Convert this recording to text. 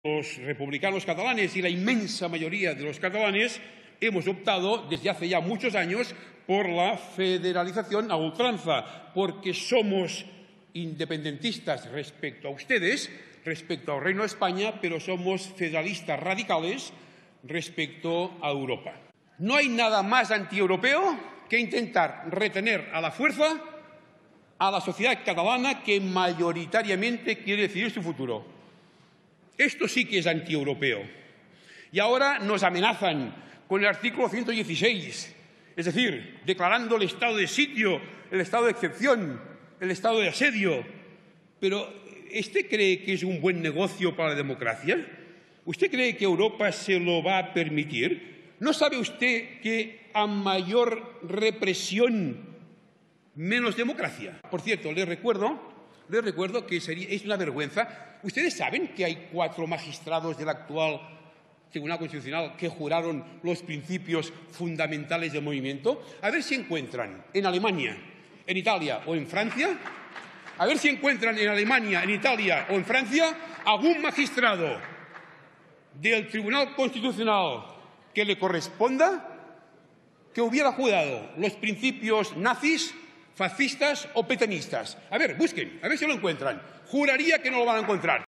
Los republicanos catalanes y la inmensa mayoría de los catalanes hemos optado desde hace ya muchos años por la federalización a ultranza, porque somos independentistas respecto a ustedes, respecto al Reino de España, pero somos federalistas radicales respecto a Europa. No hay nada más antieuropeo que intentar retener a la fuerza a la sociedad catalana que mayoritariamente quiere decidir su futuro. Esto sí que es antieuropeo. Y ahora nos amenazan con el artículo 116, es decir, declarando el estado de sitio, el estado de excepción, el estado de asedio. Pero, ¿usted cree que es un buen negocio para la democracia? ¿Usted cree que Europa se lo va a permitir? ¿No sabe usted que a mayor represión, menos democracia? Por cierto, les recuerdo que es una vergüenza. ¿Ustedes saben que hay 4 magistrados del actual Tribunal Constitucional que juraron los principios fundamentales del movimiento? A ver si encuentran en Alemania, en Italia o en Francia, algún magistrado del Tribunal Constitucional que le corresponda que hubiera jurado los principios nazis, fascistas o petanistas. A ver, busquen, a ver si lo encuentran. Juraría que no lo van a encontrar.